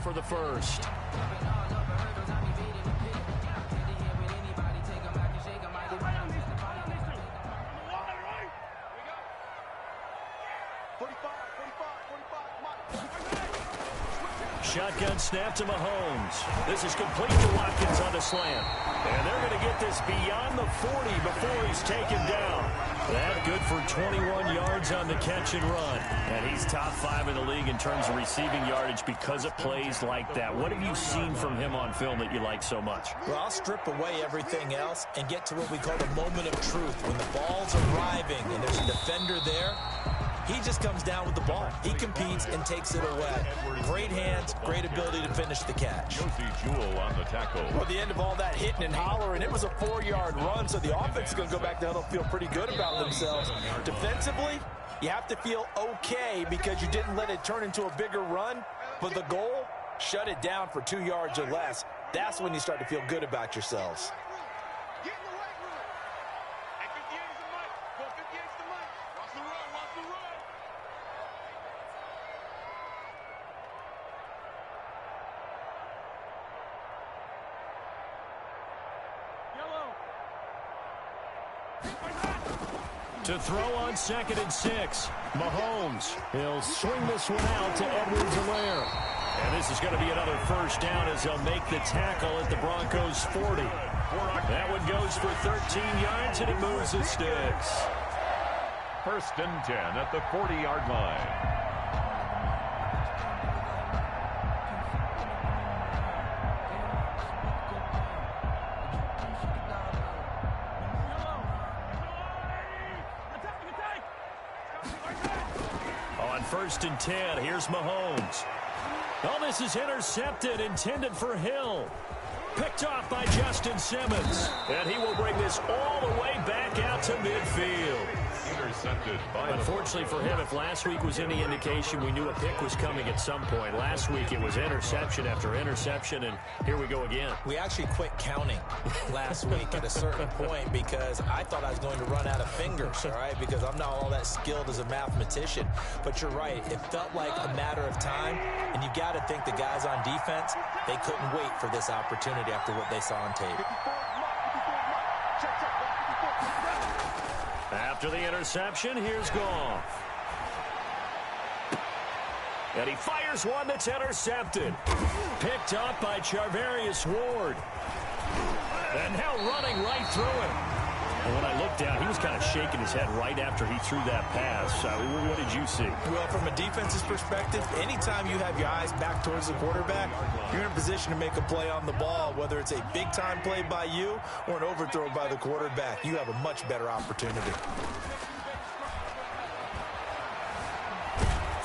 For the first. Shotgun snap to Mahomes. This is complete to Watkins on the slant. And they're going to get this beyond the 40 before he's taken down. That good for 21 yards on the catch and run. And he's top 5 in the league in terms of receiving yardage because of plays like that. What have you seen from him on film that you like so much? Well, I'll strip away everything else and get to what we call the moment of truth. When the ball's arriving and there's a defender there, he just comes down with the ball. He competes and takes it away. Great hands, great ability to finish the catch. Jewell on the tackle. Well, the end of all that hitting and hollering, it was a 4-yard run, so the offense is going to go back to huddle, feel pretty good about themselves. Defensively, you have to feel okay because you didn't let it turn into a bigger run, but the goal, shut it down for 2 yards or less. That's when you start to feel good about yourselves. To throw on 2nd and 6. Mahomes. He'll swing this one out to Edwards-Helaire. And this is going to be another first down as they'll make the tackle at the Broncos' 40. That one goes for 13 yards, and it moves the sticks. 1st and 10 at the 40-yard line. On 1st and 10, here's Mahomes. Oh, this is intercepted, intended for Hill. Picked off by Justin Simmons. And he will bring this all the way back out to midfield. Intercepted by Unfortunately for him, if last week was any indication, we knew a pick was coming at some point. Last week it was interception after interception, and here we go again. We actually quit counting last week at a certain point because I thought I was going to run out of fingers, all right, because I'm not all that skilled as a mathematician. But you're right. It felt like a matter of time, and you got to think the guys on defense, they couldn't wait for this opportunity after what they saw on tape. After the interception, here's Goff. And he fires one that's intercepted. Picked up by Charvarius Ward. And now running right through him. And when I looked down, he was kind of shaking his head right after he threw that pass. What did you see? Well, from a defense's perspective, anytime you have your eyes back towards the quarterback, you're in a position to make a play on the ball, whether it's a big-time play by you or an overthrow by the quarterback. You have a much better opportunity.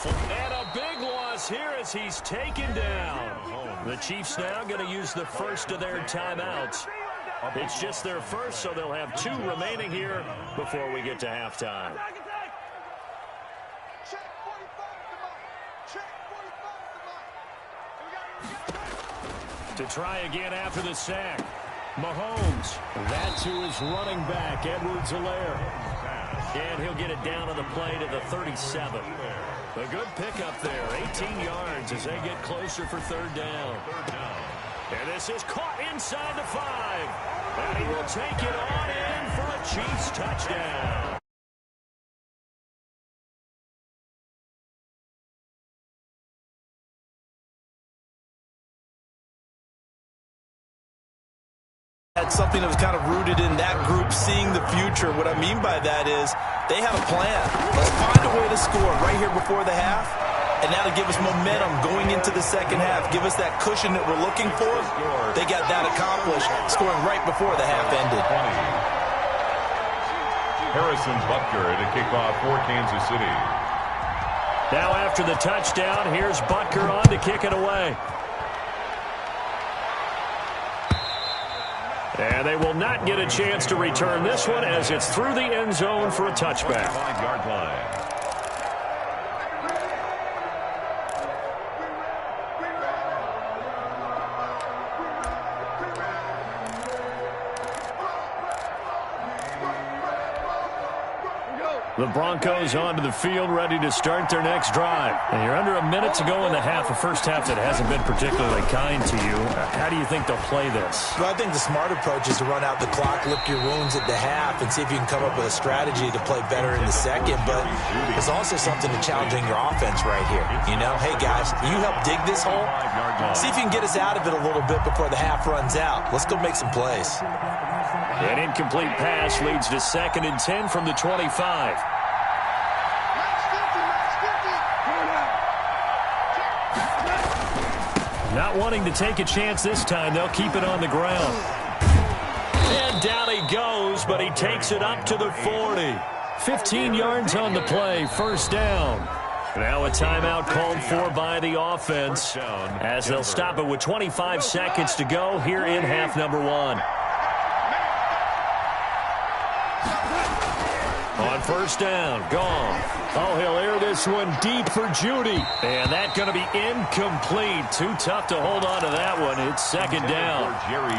And a big loss here as he's taken down. The Chiefs now going to use the first of their timeouts. It's just their first, so they'll have 2 remaining here before we get to halftime. To try again after the sack. Mahomes. That's who is running back, Edwards-Helaire. And he'll get it down on the play to the 37. A good pickup there, 18 yards as they get closer for 3rd down. And this is caught inside the 5. And he will take it on in for a Chiefs touchdown. That's something that was kind of rooted in that group, seeing the future. What I mean by that is they have a plan. Let's find a way to score right here before the half, and that'll give us momentum going into the second half. Give us that cushion that we're looking for. They got that accomplished, scoring right before the half ended. Harrison Butker to kick off for Kansas City. Now after the touchdown, here's Butker on to kick it away. And they will not get a chance to return this one as it's through the end zone for a touchback. 5-yard line. The Broncos onto the field, ready to start their next drive. And you're under a minute to go in the half, a first half that hasn't been particularly kind to you. How do you think they'll play this? Well, I think the smart approach is to run out the clock, lick your wounds at the half, and see if you can come up with a strategy to play better in the second. But there's also something to challenging your offense right here. You know, hey, guys, you help dig this hole. See if you can get us out of it a little bit before the half runs out. Let's go make some plays. An incomplete pass leads to 2nd and 10 from the 25. Not wanting to take a chance this time, they'll keep it on the ground. And down he goes, but he takes it up to the 40. 15 yards on the play, first down. Now a timeout called for by the offense as they'll stop it with 25 seconds to go here in half number 1. On first down, gone. Oh, he'll air this one deep for Judy. And that's going to be incomplete. Too tough to hold on to that one. It's 2nd down.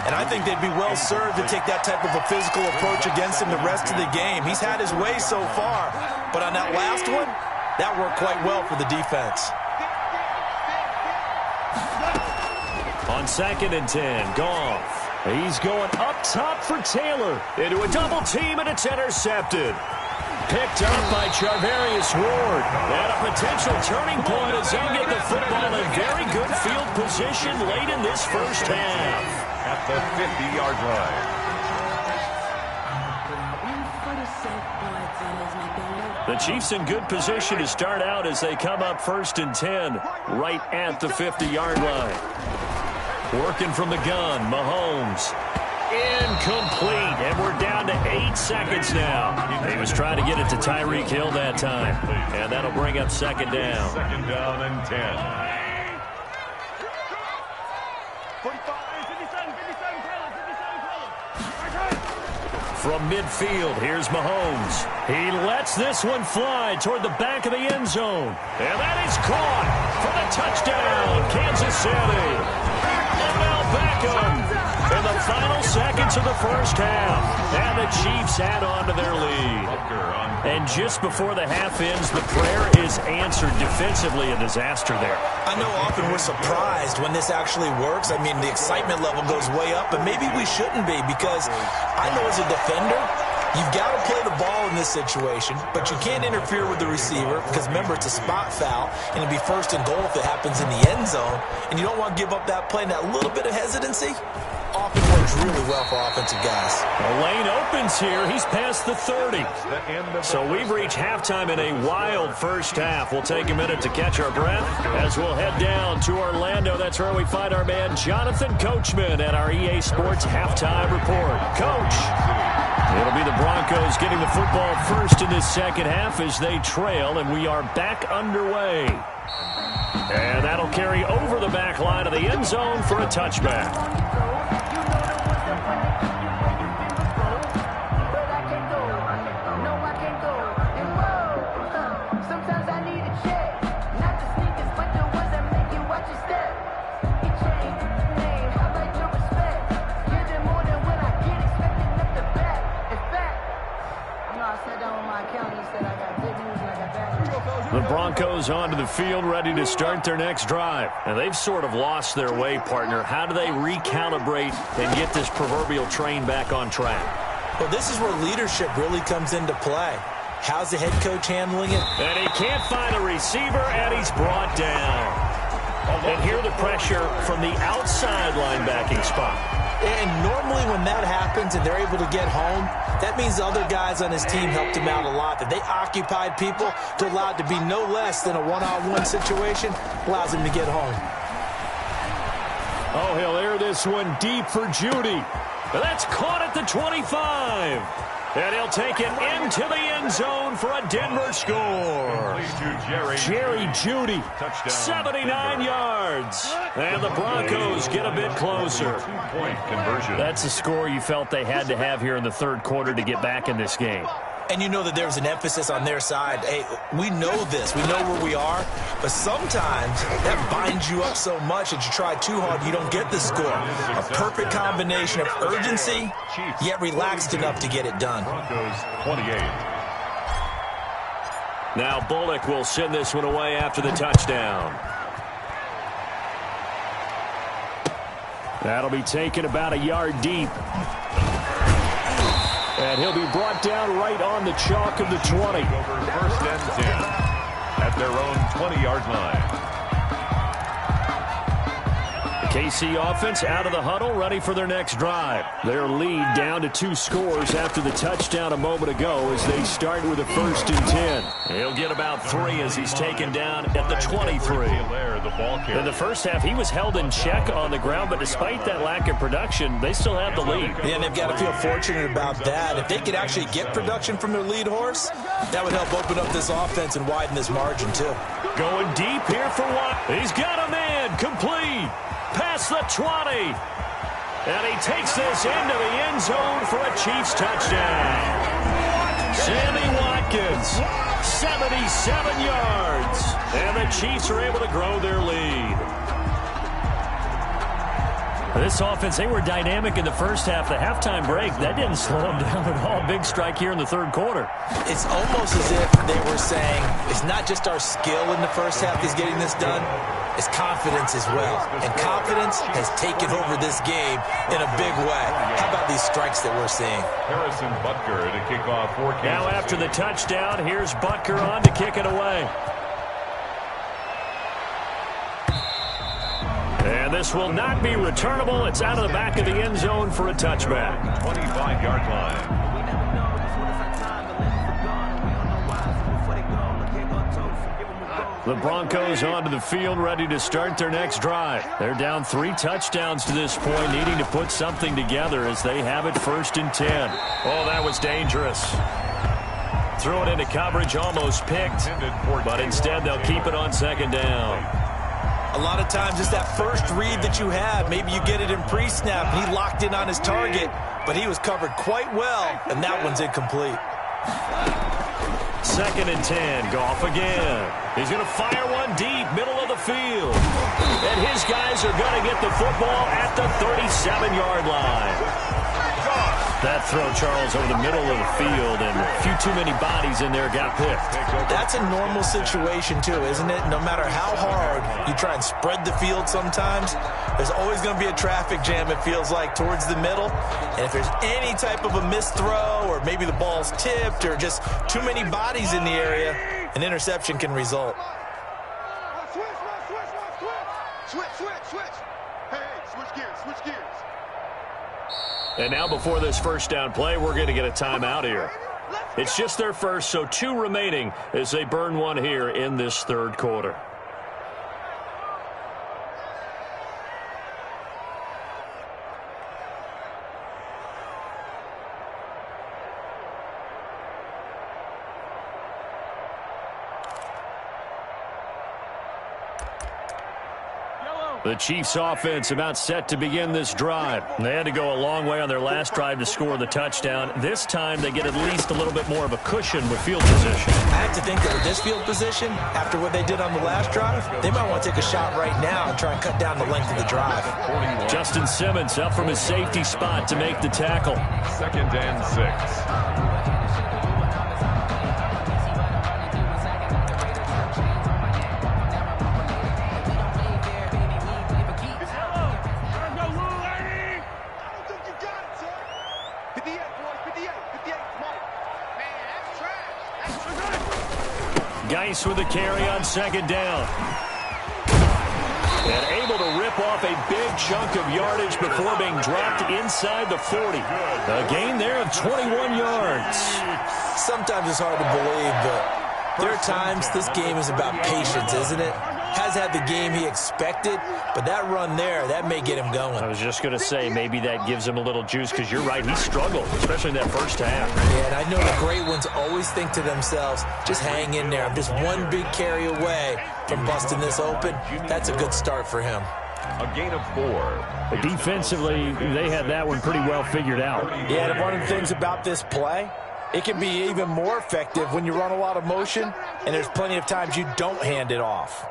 And I think they'd be well served to take that type of a physical approach against him the rest of the game. He's had his way so far. But on that last one, that worked quite well for the defense. On 2nd and 10, Goff. He's going up top for Taylor. Into a double team, and it's intercepted. Picked up by Charvarius Ward. And a potential turning point as they'll get the football in very good field position late in this first half. At the 50-yard line. The Chiefs in good position to start out as they come up 1st and 10 right at the 50-yard line. Working from the gun, Mahomes. Incomplete, and we're down to 8 seconds now. He was trying to get it to Tyreek Hill that time, and that'll bring up 2nd down. 2nd down and 10. From midfield, here's Mahomes. He lets this one fly toward the back of the end zone. And that is caught for the touchdown, Kansas City. Odell Beckham. In the final seconds of the first half, and the Chiefs add on to their lead. And just before the half ends, the prayer is answered defensively. A disaster there. I know often we're surprised when this actually works. I mean, the excitement level goes way up, and maybe we shouldn't be because I know as a defender, you've got to play the ball in this situation, but you can't interfere with the receiver because, remember, it's a spot foul, and it'd be 1st and goal if it happens in the end zone, and you don't want to give up that play and that little bit of hesitancy. Often works really well for offensive guys. The lane opens here. He's past the 30. So we've reached halftime in a wild first half. We'll take a minute to catch our breath as we'll head down to Orlando. That's where we find our man Jonathan Coachman at our EA Sports Halftime Report. Coach, it'll be the Broncos getting the football first in this second half as they trail, and we are back underway. And that'll carry over the back line of the end zone for a touchback. The Broncos onto the field, ready to start their next drive. And they've sort of lost their way, partner. How do they recalibrate and get this proverbial train back on track? Well, this is where leadership really comes into play. How's the head coach handling it? And he can't find a receiver, and he's brought down. And here the pressure from the outside linebacking spot. And normally when that happens and they're able to get home, that means the other guys on his team helped him out a lot. That they occupied people to allow it to be no less than a one-on-one situation allows him to get home. Oh, he'll air this one deep for Judy. That's caught at the 25. And he'll take it into the end zone for a Denver score. Jerry Judy, 79 yards. And the Broncos get a bit closer. That's a score you felt they had to have here in the third quarter to get back in this game. And you know that there's an emphasis on their side. Hey, we know this. We know where we are. But sometimes that binds you up so much that you try too hard, you don't get the score. A perfect combination of urgency, yet relaxed enough to get it done. Broncos 28. Now Bullock will send this one away after the touchdown. That'll be taken about a yard deep. And he'll be brought down right on the chalk of the 20. Over 1st and 10 at their own 20-yard line. KC offense out of the huddle, ready for their next drive. Their lead down to 2 scores after the touchdown a moment ago as they start with a 1st and 10. He'll get about 3 as he's taken down at the 23. In the first half, he was held in check on the ground, but despite that lack of production, they still have the lead. Yeah, and they've got to feel fortunate about that. If they could actually get production from their lead horse, that would help open up this offense and widen this margin, too. Going deep here for one. He's got a man complete. Past the 20. And he takes this into the end zone for a Chiefs touchdown. Sammy Watkins, 77 yards. And the Chiefs are able to grow their lead. This offense, they were dynamic in the first half. The halftime break, that didn't slow them down at all. Big strike here in the third quarter. It's almost as if they were saying, it's not just our skill in the first half that's getting this done, it's confidence as well. And confidence has taken over this game in a big way. How about these strikes that we're seeing? Harrison Butker to kick off for Kansas. Now after the touchdown, here's Butker on to kick it away. And this will not be returnable. It's out of the back of the end zone for a touchback. 25-yard line. The Broncos onto the field, ready to start their next drive. They're down 3 touchdowns to this point, needing to put something together as they have it 1st and 10. Oh, that was dangerous. Threw it into coverage, almost picked, but instead they'll keep it on 2nd down. A lot of times it's that first read that you have. Maybe you get it in pre-snap, and he locked in on his target, but he was covered quite well, and that one's incomplete. 2nd and 10, Goff again. He's going to fire one deep, middle of the field. And his guys are going to get the football at the 37-yard line. That throw, Charles, over the middle of the field, and a few too many bodies in there got picked. That's a normal situation, too, isn't it? No matter how hard you try and spread the field sometimes, there's always going to be a traffic jam, it feels like, towards the middle. And if there's any type of a missed throw, or maybe the ball's tipped, or just too many bodies in the area, an interception can result. Switch. Hey, switch gears. And now before this first down play, we're going to get a timeout here. It's just their first, so 2 remaining as they burn one here in this third quarter. The Chiefs offense about set to begin this drive. They had to go a long way on their last drive to score the touchdown. This time they get at least a little bit more of a cushion with field position. I have to think that with this field position, after what they did on the last drive, they might want to take a shot right now and try and cut down the length of the drive. Justin Simmons up from his safety spot to make the tackle. 2nd and 6. Geis with the carry on 2nd down. And able to rip off a big chunk of yardage before being dropped inside the 40. A gain there of 21 yards. Sometimes it's hard to believe, but there are times this game is about patience, isn't it? Has had the game he expected, but that run there, that may get him going. I was just going to say, maybe that gives him a little juice, because you're right, he struggled, especially in that first half. Yeah, and I know the great ones always think to themselves, just hang in there. I'm just one big carry away from busting this open. That's a good start for him. A gain of 4. But defensively, they had that one pretty well figured out. Yeah, and one of the things about this play, it can be even more effective when you run a lot of motion, and there's plenty of times you don't hand it off.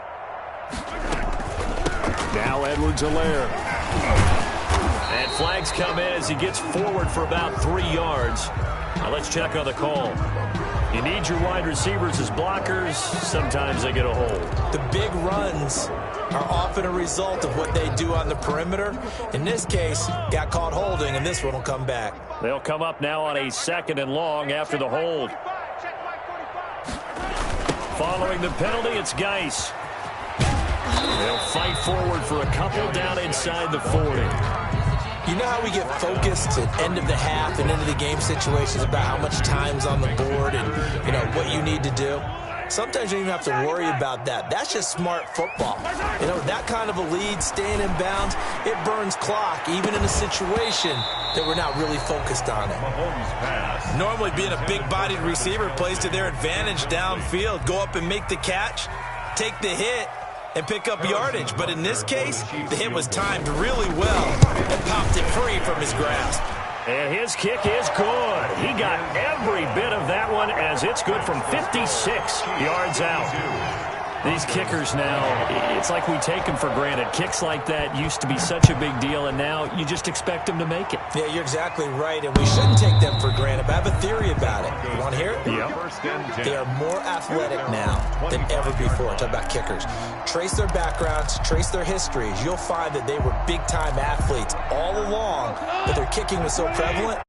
Now Edwards-Helaire. And flags come in as he gets forward for about 3 yards. Now let's check on the call. You need your wide receivers as blockers. Sometimes they get a hold. The big runs are often a result of what they do on the perimeter. In this case, got caught holding, and this one will come back. They'll come up now on a 2nd and long after the hold. Following the penalty, it's Geis. They'll fight forward for a couple down inside the 40. You know how we get focused at end of the half and into the game situations about how much time's on the board and, you know, what you need to do? Sometimes you don't even have to worry about that. That's just smart football. You know, that kind of a lead, staying in bounds, it burns clock, even in a situation that we're not really focused on it. Normally being a big-bodied receiver plays to their advantage downfield. Go up and make the catch, take the hit, and pick up yardage. But in this case, the hit was timed really well and popped it free from his grasp. And his kick is good. He got every bit of that one as it's good from 56 yards out. These kickers now, it's like we take them for granted. Kicks like that used to be such a big deal, and now you just expect them to make it. Yeah, you're exactly right, and we shouldn't take them for granted. But I have a theory about it. You want to hear it? Yep. They are more athletic now than ever before. Talk about kickers. Trace their backgrounds, trace their histories. You'll find that they were big-time athletes all along, but their kicking was so prevalent.